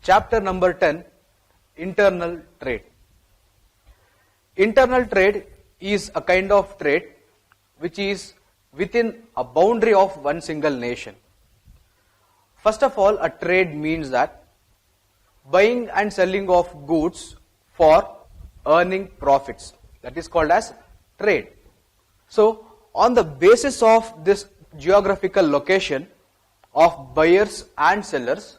Chapter number 10, Internal Trade. Internal trade is a kind of trade which is within a boundary of one single nation. First of all, a trade means that buying and selling of goods for earning profits. That is called as trade. So, on the basis of this geographical location of buyers and sellers,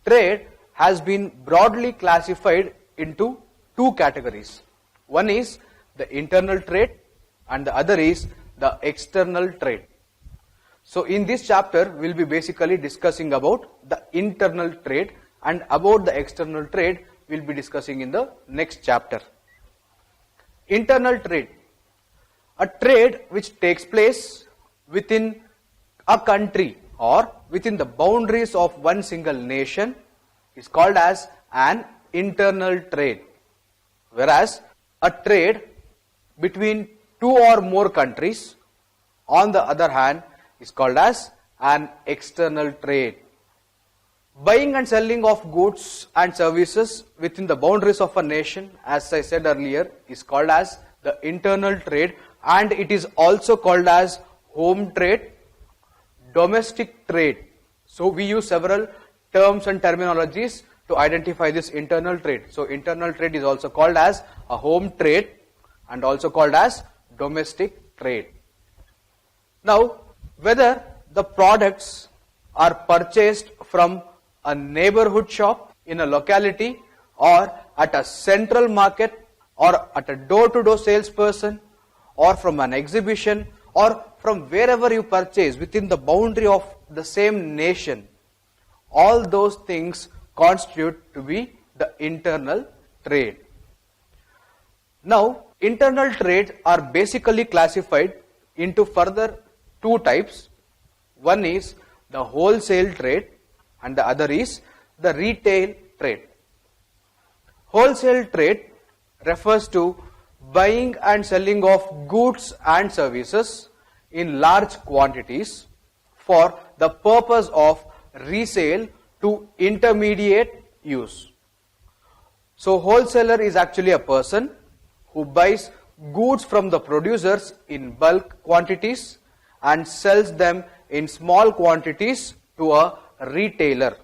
trade has been broadly classified into two categories. One is the internal trade and the other is the external trade. So in this chapter, we'll be basically discussing about the internal trade, and about the external trade, we'll be discussing in the next chapter. Internal trade. A trade which takes place within a country or within the boundaries of one single nation is called as an internal trade. Whereas a trade between two or more countries, on the other hand, is called as an external trade. Buying and selling of goods and services within the boundaries of a nation, as I said earlier, is called as the internal trade, and it is also called as home trade, domestic trade. So we use several terms and terminologies to identify this internal trade. So internal trade is also called as a home trade and also called as domestic trade. Now, whether the products are purchased from a neighborhood shop in a locality or at a central market or at a door-to-door salesperson or from an exhibition or from wherever you purchase within the boundary of the same nation, all those things constitute to be the internal trade. Now, internal trade are basically classified into further two types. One is the wholesale trade and the other is the retail trade. Wholesale trade refers to buying and selling of goods and services in large quantities for the purpose of resale to intermediate use. So wholesaler is actually a person who buys goods from the producers in bulk quantities and sells them in small quantities to a retailer.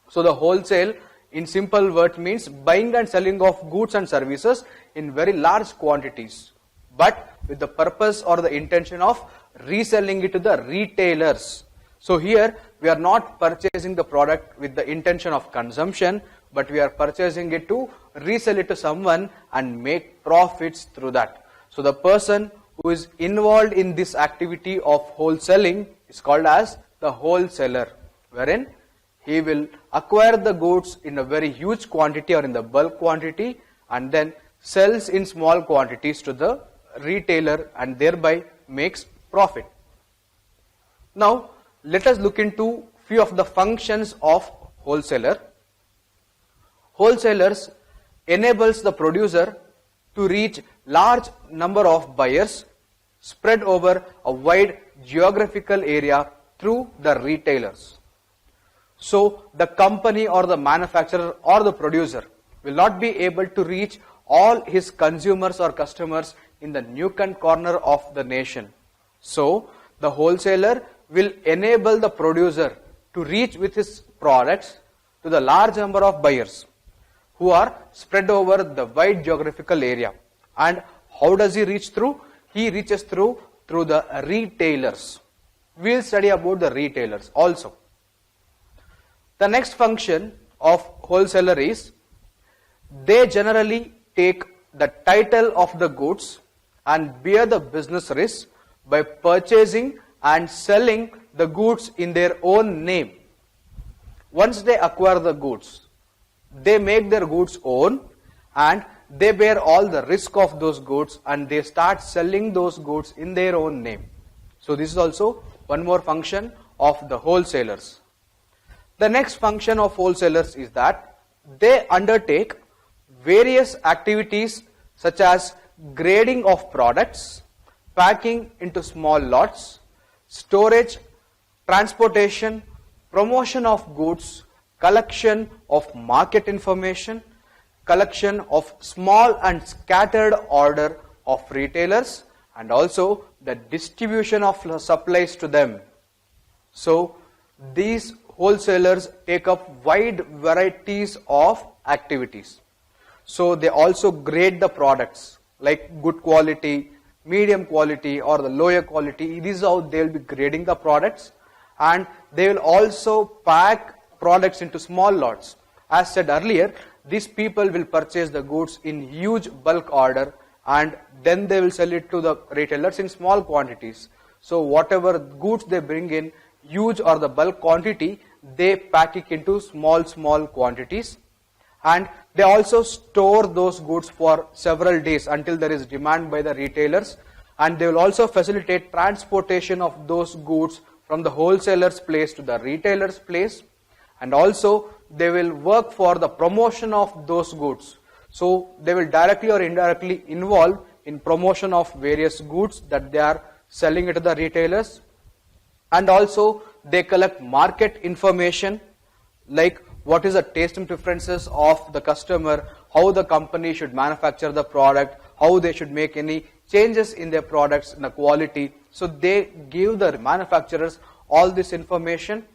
So the wholesale in simple words means buying and selling of goods and services in very large quantities, but with the purpose or the intention of reselling it to the retailers. So here we are not purchasing the product with the intention of consumption, but we are purchasing it to resell it to someone and make profits through that. So the person who is involved in this activity of wholesaling is called as the wholesaler, wherein he will acquire the goods in a very huge quantity or in the bulk quantity and then sells in small quantities to the retailer and thereby makes profit. Now, let us look into few of the functions of wholesaler. Wholesalers enables the producer to reach large number of buyers spread over a wide geographical area through the retailers. So the company or the manufacturer or the producer will not be able to reach all his consumers or customers in the nook and corner of the nation. So the wholesaler will enable the producer to reach with his products to the large number of buyers who are spread over the wide geographical area. And how does he reach through? He reaches through the retailers. We will study about the retailers also. The next function of wholesaler is they generally take the title of the goods and bear the business risk by purchasing and selling the goods in their own name. Once they acquire the goods, they make their goods own and they bear all the risk of those goods and they start selling those goods in their own name. So this is also one more function of the wholesalers. The next function of wholesalers is that they undertake various activities such as grading of products, packing into small lots, storage, transportation, promotion of goods, collection of market information, collection of small and scattered order of retailers, and also the distribution of supplies to them. So these wholesalers take up wide varieties of activities. So they also grade the products like good quality, medium quality, or the lower quality. This is how they will be grading the products, and they will also pack products into small lots. As said earlier, these people will purchase the goods in huge bulk order, and then they will sell it to the retailers in small quantities. So whatever goods they bring in, huge or the bulk quantity, they pack it into small quantities, and they also store those goods for several days until there is demand by the retailers, and they will also facilitate transportation of those goods from the wholesaler's place to the retailer's place, and also they will work for the promotion of those goods. So they will directly or indirectly involve in promotion of various goods that they are selling it to the retailers, and also they collect market information like what is the taste and preferences of the customer, how the company should manufacture the product, how they should make any changes in their products in the quality. So they give the manufacturers all this information,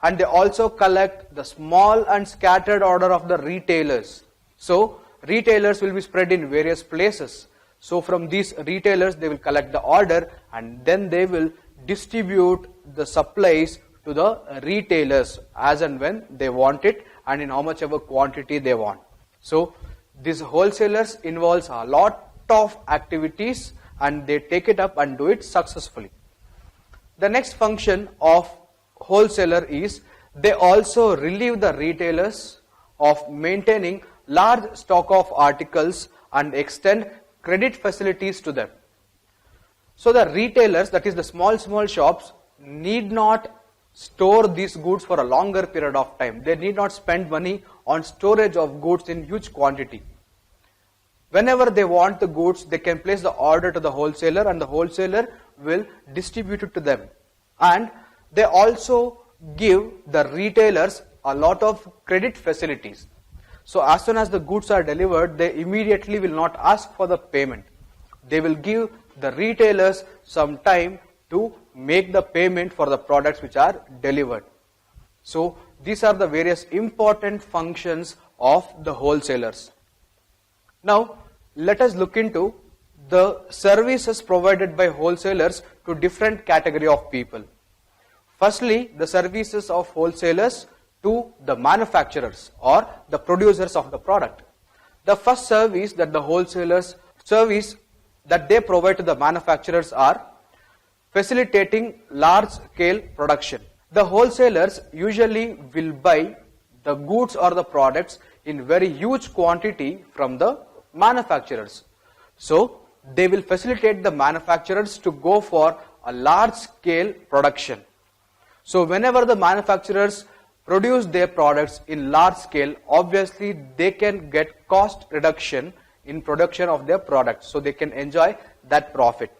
and they also collect the small and scattered order of the retailers. So retailers will be spread in various places. So from these retailers they will collect the order, and then they will distribute the supplies to the retailers as and when they want it and in how much ever quantity they want. So these wholesalers involves a lot of activities, and they take it up and do it successfully. The next function of wholesaler is they also relieve the retailers of maintaining large stock of articles and extend credit facilities to them. So the retailers, that is the small shops, need not store these goods for a longer period of time. They need not spend money on storage of goods in huge quantity. Whenever they want the goods, they can place the order to the wholesaler, and the wholesaler will distribute it to them. And they also give the retailers a lot of credit facilities. So as soon as the goods are delivered, they immediately will not ask for the payment. They will give the retailers some time to make the payment for the products which are delivered. So these are the various important functions of the wholesalers. Now let us look into the services provided by wholesalers to different category of people. Firstly, the services of wholesalers to the manufacturers or the producers of the product. The first service that the wholesalers that they provide to the manufacturers are facilitating large scale production. The wholesalers usually will buy the goods or the products in very huge quantity from the manufacturers. So they will facilitate the manufacturers to go for a large scale production. So whenever the manufacturers produce their products in large scale, obviously they can get cost reduction in production of their products, so they can enjoy that profit.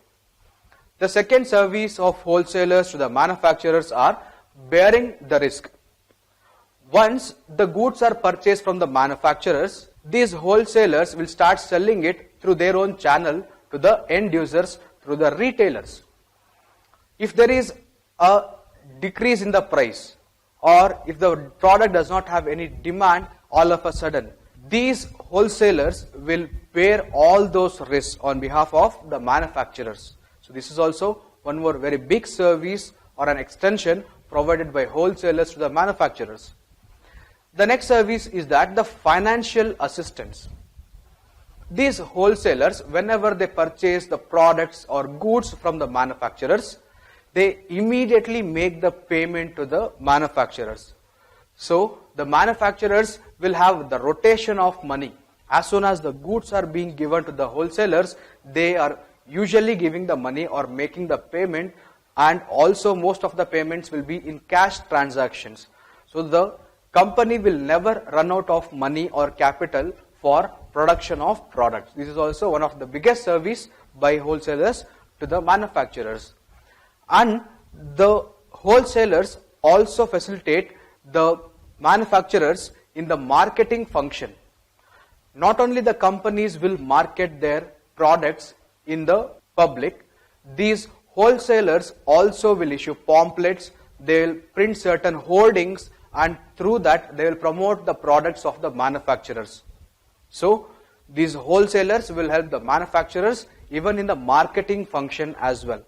The second service of wholesalers to the manufacturers are bearing the risk. Once the goods are purchased from the manufacturers, these wholesalers will start selling it through their own channel to the end users through the retailers. If there is a decrease in the price, or if the product does not have any demand all of a sudden, these wholesalers will bear all those risks on behalf of the manufacturers. So this is also one more very big service or an extension provided by wholesalers to the manufacturers. The next service is that the financial assistance. These wholesalers, whenever they purchase the products or goods from the manufacturers, they immediately make the payment to the manufacturers. So the manufacturers will have the rotation of money. As soon as the goods are being given to the wholesalers, they are usually giving the money or making the payment, and also most of the payments will be in cash transactions. So the company will never run out of money or capital for production of products. This is also one of the biggest service by wholesalers to the manufacturers. And the wholesalers also facilitate the manufacturers in the marketing function. Not only the companies will market their products in the public, these wholesalers also will issue pamphlets, they will print certain hoardings, and through that they will promote the products of the manufacturers. So these wholesalers will help the manufacturers even in the marketing function as well.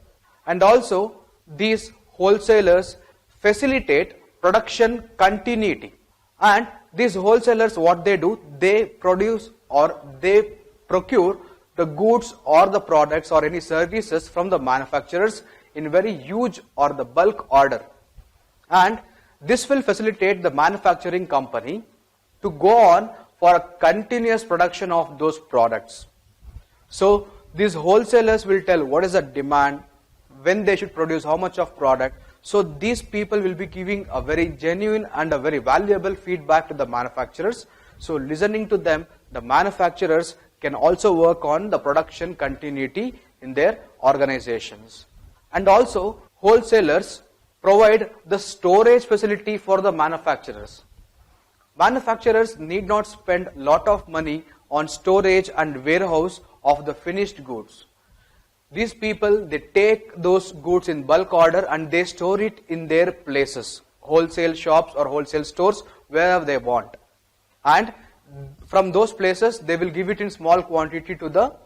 And also these wholesalers facilitate production continuity. And these wholesalers, what they do, they produce or they procure the goods or the products or any services from the manufacturers in very huge or the bulk order. And this will facilitate the manufacturing company to go on for a continuous production of those products. So these wholesalers will tell what is the demand, when they should produce how much of product. So these people will be giving a very genuine and a very valuable feedback to the manufacturers. So listening to them, the manufacturers can also work on the production continuity in their organizations. And also wholesalers provide the storage facility for the manufacturers. Manufacturers need not spend a lot of money on storage and warehouse of the finished goods. These people, they take those goods in bulk order and they store it in their places, wholesale shops or wholesale stores, wherever they want. And from those places, they will give it in small quantity to the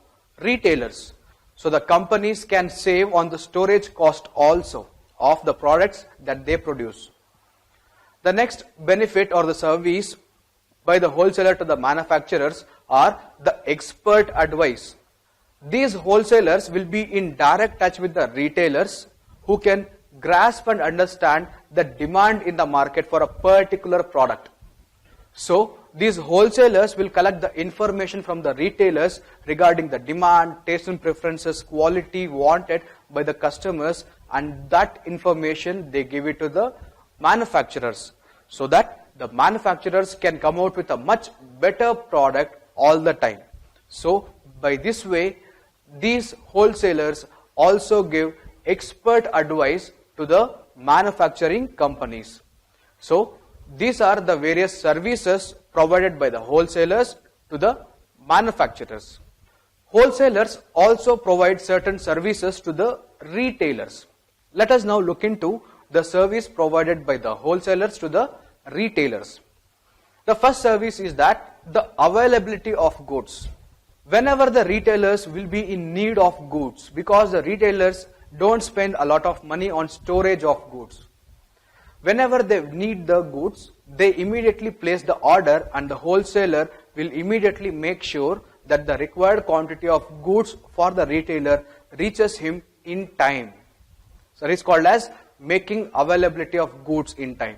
retailers. So the companies can save on the storage cost also of the products that they produce. The next benefit or the service by the wholesaler to the manufacturers are the expert advice. These wholesalers will be in direct touch with the retailers who can grasp and understand the demand in the market for a particular product. So these wholesalers will collect the information from the retailers regarding the demand, taste and preferences, quality wanted by the customers, and that information they give it to the manufacturers so that the manufacturers can come out with a much better product all the time. So by this way, these wholesalers also give expert advice to the manufacturing companies. So these are the various services provided by the wholesalers to the manufacturers. Wholesalers also provide certain services to the retailers. Let us now look into the service provided by the wholesalers to the retailers. The first service is that the availability of goods. Whenever the retailers will be in need of goods, because the retailers don't spend a lot of money on storage of goods. Whenever they need the goods, they immediately place the order and the wholesaler will immediately make sure that the required quantity of goods for the retailer reaches him in time. So it is called as making availability of goods in time.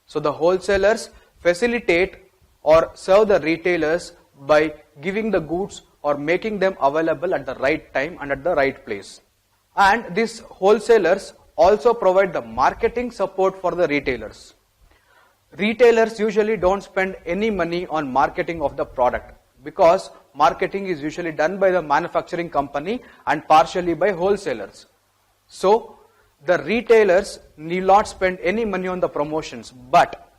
So the wholesalers facilitate or serve the retailers by giving the goods or making them available at the right time and at the right place. And these wholesalers also provide the marketing support for the retailers. Retailers usually don't spend any money on marketing of the product because marketing is usually done by the manufacturing company and partially by wholesalers. So the retailers need not spend any money on the promotions, but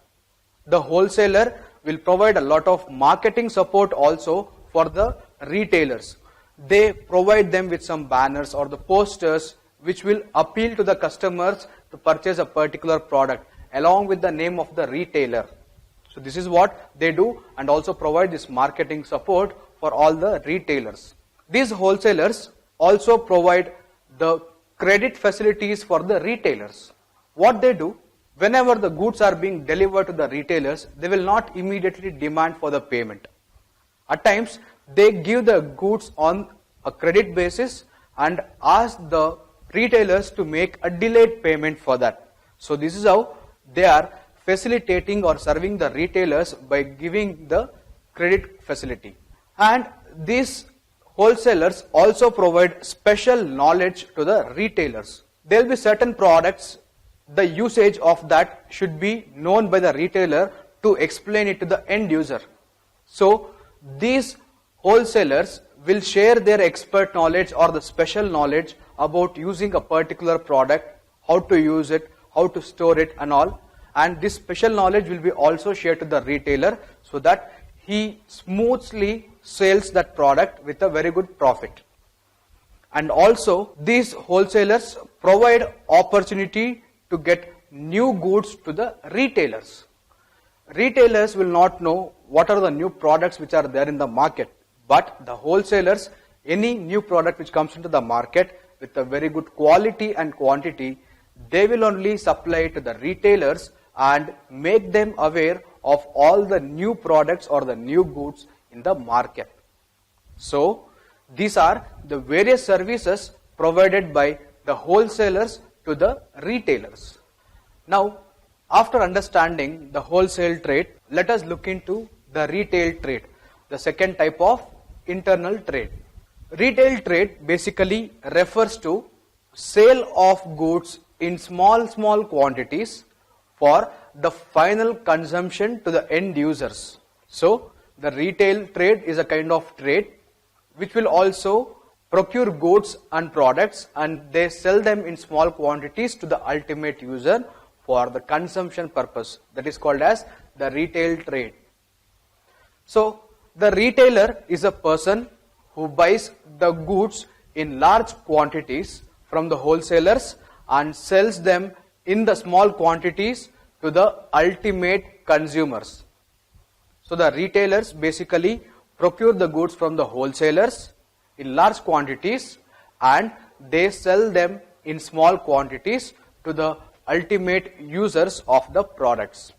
the wholesaler will provide a lot of marketing support also for the retailers. They provide them with some banners or the posters which will appeal to the customers to purchase a particular product along with the name of the retailer. So this is what they do and also provide this marketing support for all the retailers. These wholesalers also provide the credit facilities for the retailers. What they do, whenever the goods are being delivered to the retailers, they will not immediately demand for the payment. At times, they give the goods on a credit basis and ask the retailers to make a delayed payment for that. So this is how they are facilitating or serving the retailers by giving the credit facility. And these wholesalers also provide special knowledge to the retailers. There will be certain products, the usage of that should be known by the retailer to explain it to the end user. So these wholesalers will share their expert knowledge or the special knowledge about using a particular product, how to use it, how to store it and all. and this special knowledge will be also shared to the retailer so that he smoothly sells that product with a very good profit. And also these wholesalers provide opportunity to get new goods to the retailers. Retailers will not know what are the new products which are there in the market, but the wholesalers, any new product which comes into the market with a very good quality and quantity, they will only supply it to the retailers and make them aware of all the new products or the new goods in the market. So these are the various services provided by the wholesalers to the retailers. Now, after understanding the wholesale trade, let us look into the retail trade, the second type of internal trade. Retail trade basically refers to sale of goods in small quantities for the final consumption to the end users. So the retail trade is a kind of trade which will also procure goods and products, and they sell them in small quantities to the ultimate user for the consumption purpose. That is called as the retail trade. So the retailer is a person who buys the goods in large quantities from the wholesalers and sells them in the small quantities to the ultimate consumers. So the retailers basically procure the goods from the wholesalers in large quantities and they sell them in small quantities to the ultimate users of the products.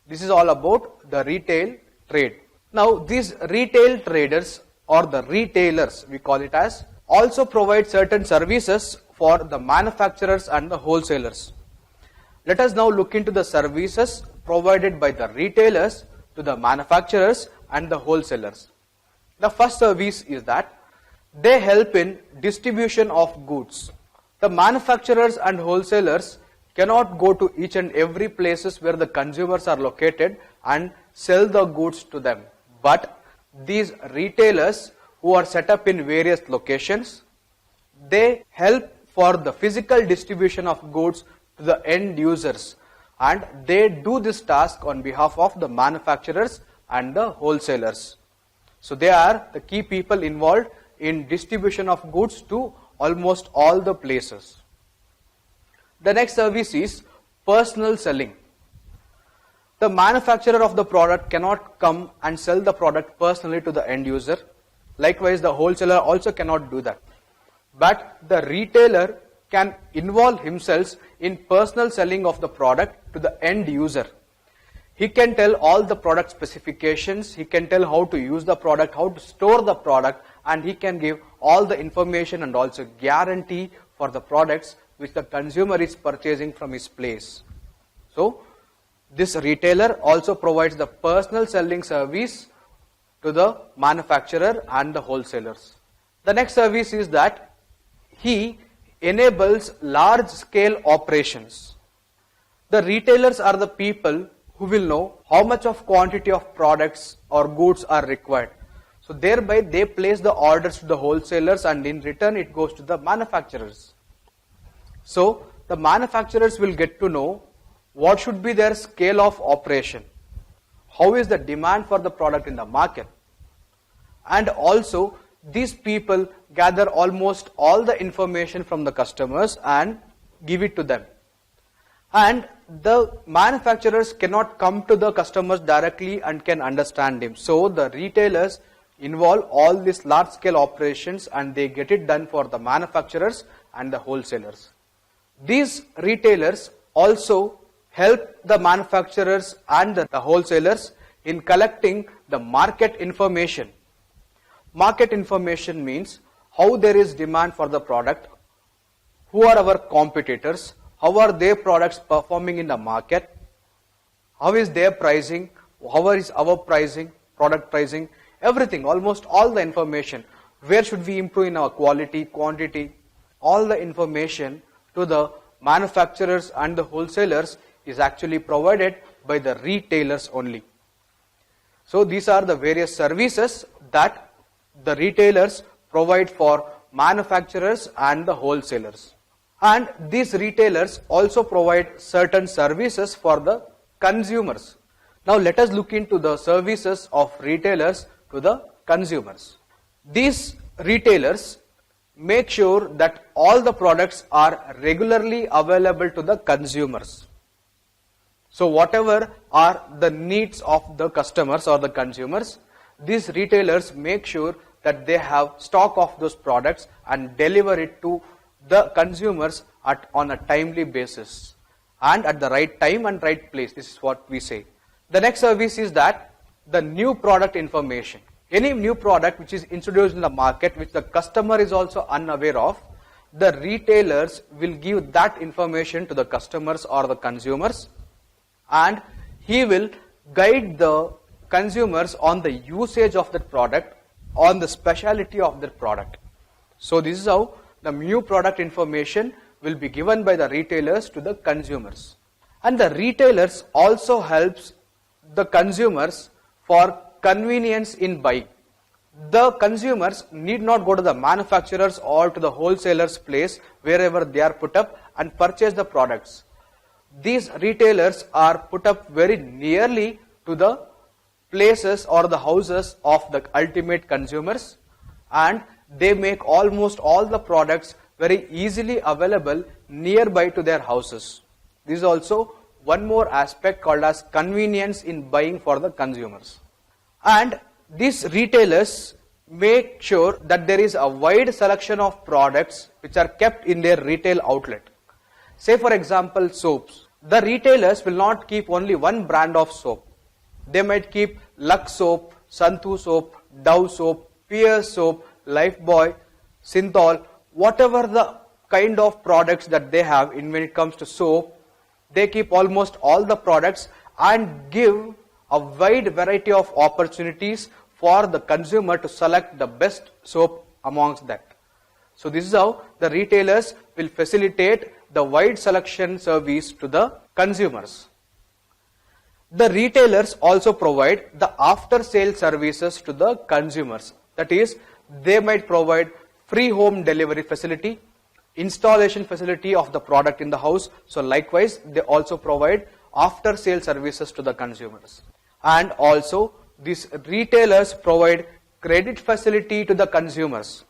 This is all about the retail trade. Now these retail traders or the retailers, we call it as, also provide certain services for the manufacturers and the wholesalers. Let us now look into the services provided by the retailers to the manufacturers and the wholesalers. The first service is that they help in distribution of goods. The manufacturers and wholesalers cannot go to each and every places where the consumers are located and sell the goods to them. But these retailers who are set up in various locations, they help for the physical distribution of goods to the end users, and they do this task on behalf of the manufacturers and the wholesalers. So they are the key people involved in distribution of goods to almost all the places. The next service is personal selling. The manufacturer of the product cannot come and sell the product personally to the end user. Likewise, the wholesaler also cannot do that. But the retailer can involve himself in personal selling of the product to the end user. He can tell all the product specifications, he can tell how to use the product, how to store the product, and he can give all the information and also guarantee for the products which the consumer is purchasing from his place. So this retailer also provides the personal selling service to the manufacturer and the wholesalers. The next service is that he enables large scale operations. The retailers are the people who will know how much of quantity of products or goods are required. So thereby they place the orders to the wholesalers and in return it goes to the manufacturers. So the manufacturers will get to know what should be their scale of operation, how is the demand for the product in the market, and also these people gather almost all the information from the customers and give it to them. And the manufacturers cannot come to the customers directly and can understand him. So the retailers involve all these large scale operations and they get it done for the manufacturers and the wholesalers. These retailers also help the manufacturers and the wholesalers in collecting the market information. Market information means how there is demand for the product, who are our competitors, how are their products performing in the market, how is their pricing, how is our pricing, product pricing, everything, almost all the information. Where should we improve in our quality, quantity, all the information to the manufacturers and the wholesalers is actually provided by the retailers only. So these are the various services that the retailers provide for manufacturers and the wholesalers. And these retailers also provide certain services for the consumers. Now let us look into the services of retailers to the consumers. These retailers make sure that all the products are regularly available to the consumers. So whatever are the needs of the customers or the consumers, these retailers make sure that they have stock of those products and deliver it to the consumers on a timely basis and at the right time and right place. This is what we say. The next service is that the new product information. Any new product which is introduced in the market which the customer is also unaware of, the retailers will give that information to the customers or the consumers, and he will guide the consumers on the usage of that product, on the speciality of that product. So this is how the new product information will be given by the retailers to the consumers. And the retailers also helps the consumers for convenience in buying. The consumers need not go to the manufacturers or to the wholesalers' place wherever they are put up and purchase the products. These retailers are put up very nearly to the places or the houses of the ultimate consumers, and they make almost all the products very easily available nearby to their houses. This is also one more aspect called as convenience in buying for the consumers. And these retailers make sure that there is a wide selection of products which are kept in their retail outlet. Say for example soaps. The retailers will not keep only one brand of soap. They might keep Lux soap, Santhu soap, Dove soap, Pears soap, Lifebuoy, Synthol, whatever the kind of products that they have in when it comes to soap, they keep almost all the products and give a wide variety of opportunities for the consumer to select the best soap amongst that. So this is how the retailers will facilitate the wide selection service to the consumers. The retailers also provide the after sale services to the consumers. That is, they might provide free home delivery facility, installation facility of the product in the house. So likewise, they also provide after sale services to the consumers. And also, these retailers provide credit facility to the consumers.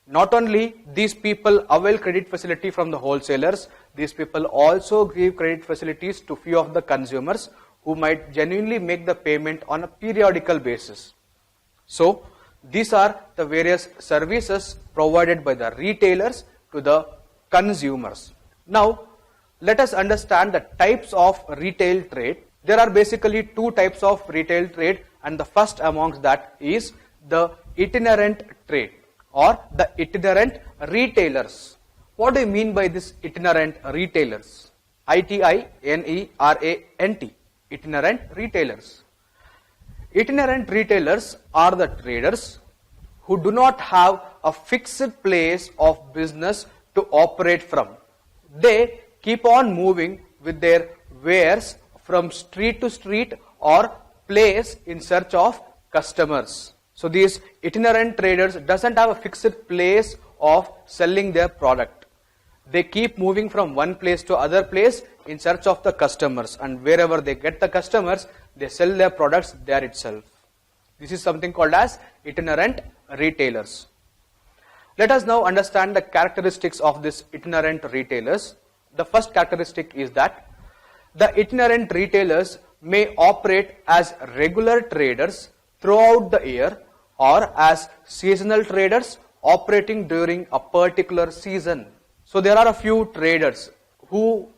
Not only these people avail credit facility from the wholesalers, these people also give credit facilities to few of the consumers who might genuinely make the payment on a periodical basis. So these are the various services provided by the retailers to the consumers. Now let us understand the types of retail trade. There are basically two types of retail trade, and the first amongst that is the itinerant trade or the itinerant retailers. What do you mean by this itinerant retailers? ITINERANT, itinerant retailers. Itinerant retailers are the traders who do not have a fixed place of business to operate from. They keep on moving with their wares from street to street or place in search of customers. So these itinerant traders doesn't have a fixed place of selling their product. They keep moving from one place to other place in search of the customers, and wherever they get the customers, they sell their products there itself. This is something called as itinerant retailers. Let us now understand the characteristics of these itinerant retailers. The first characteristic is that the itinerant retailers may operate as regular traders throughout the year or as seasonal traders operating during a particular season. So there are a few traders who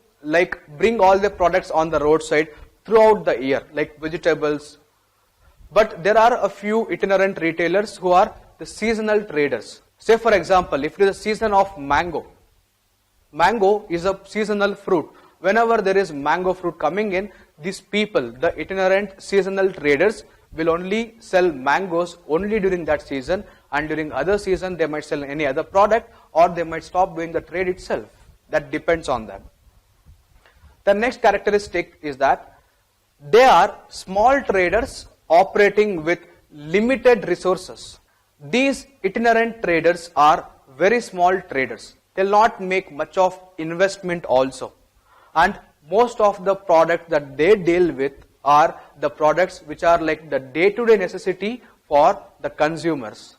bring all their products on the roadside throughout the year, like vegetables. But there are a few itinerant retailers who are the seasonal traders. Say for example, if it is a season of mango, mango is a seasonal fruit. Whenever there is mango fruit coming in, these people, the itinerant seasonal traders, will only sell mangoes only during that season, and during other season they might sell any other product, or they might stop doing the trade itself. That depends on them. The next characteristic is that they are small traders operating with limited resources. These itinerant traders are very small traders. they'll not make much of investment also. And most of the products that they deal with are the products which are like the day-to-day necessity for the consumers.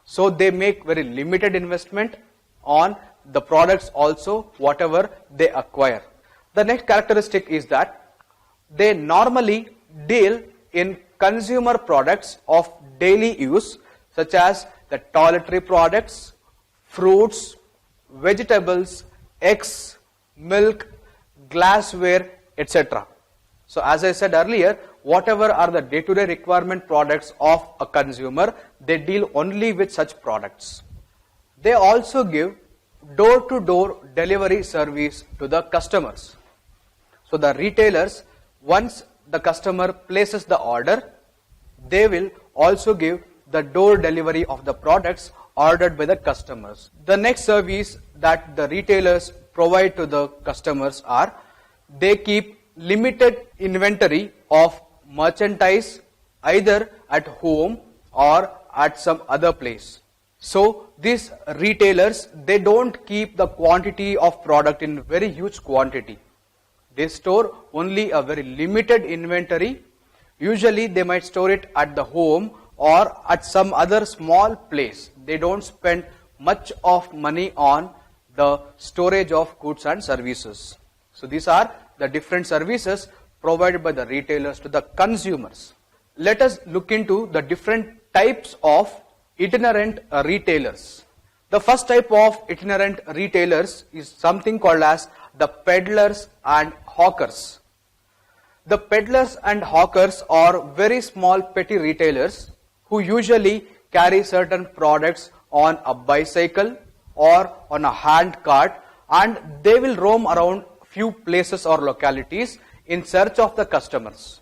So they make very limited investment on the products also, whatever they acquire. The next characteristic is that they normally deal in consumer products of daily use, such as the toiletry products, fruits, vegetables, eggs, milk, glassware, etc. So as I said earlier, whatever are the day-to-day requirement products of a consumer, they deal only with such products. They also give door-to-door delivery service to the customers. So the retailers, once the customer places the order, they will also give the door delivery of the products ordered by the customers. The next service that the retailers provide to the customers are, they keep limited inventory of merchandise either at home or at some other place. So these retailers, they don't keep the quantity of product in very huge quantity. They store only a very limited inventory. Usually they might store it at the home or at some other small place. They don't spend much of money on the storage of goods and services. So these are the different services provided by the retailers to the consumers. Let us look into the different types of itinerant retailers. The first type of itinerant retailers is something called as the peddlers and hawkers. The peddlers and hawkers are very small petty retailers who usually carry certain products on a bicycle or on a hand cart, and they will roam around few places or localities in search of the customers.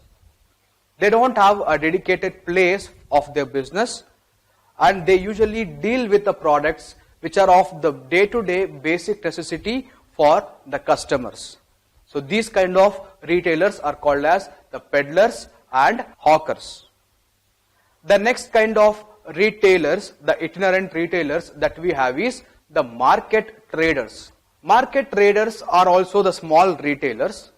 They don't have a dedicated place of their business, and they usually deal with the products which are of the day-to-day basic necessity for the customers. So these kind of retailers are called as the peddlers and hawkers. The next kind of retailers, the itinerant retailers that we have is the market traders. Market traders are also the small retailers.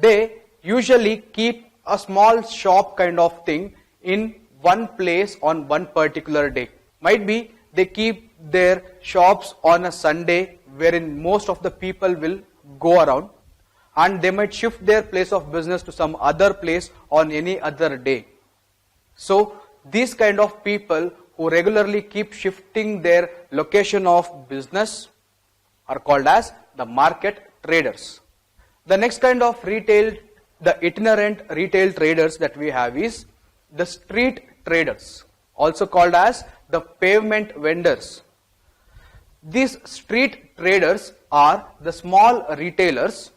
They usually keep a small shop kind of thing in one place on one particular day. Might be they keep their shops on a Sunday wherein most of the people will go around, and they might shift their place of business to some other place on any other day. So these kind of people who regularly keep shifting their location of business are called as the market traders. The next kind of retail, the itinerant retail traders that we have is the street traders, also called as the pavement vendors. These street traders are the small retailers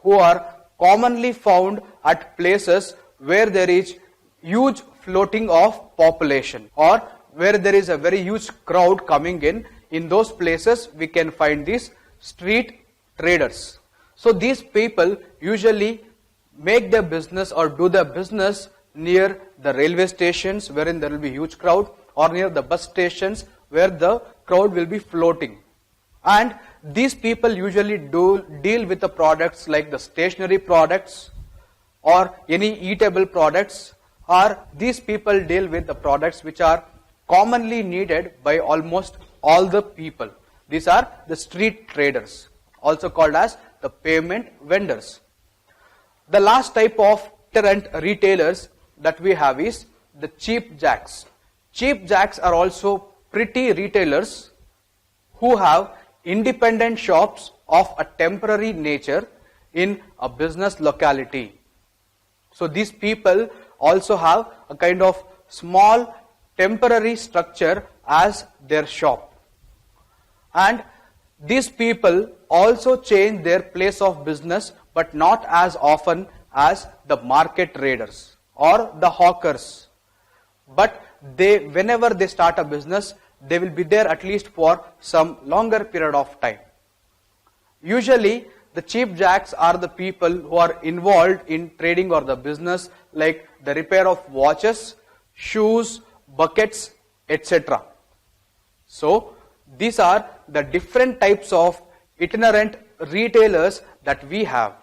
who are commonly found at places where there is huge floating of population, or where there is a very huge crowd coming in. In those places we can find these street traders. So these people usually make their business or do their business near the railway stations wherein there will be huge crowd, or near the bus stations where the crowd will be floating. And these people usually deal with the products like the stationery products or any eatable products, or these people deal with the products which are commonly needed by almost all the people. These are the street traders, also called as the pavement vendors. The last type of itinerant retailers that we have is the cheap jacks. Cheap jacks are also pretty retailers who have independent shops of a temporary nature in a business locality. So these people also have a kind of small temporary structure as their shop. And these people also change their place of business, but not as often as the market traders or the hawkers. But whenever they start a business, they will be there at least for some longer period of time. Usually the cheap jacks are the people who are involved in trading or the business like the repair of watches, shoes, buckets, etc. So these are the different types of itinerant retailers that we have.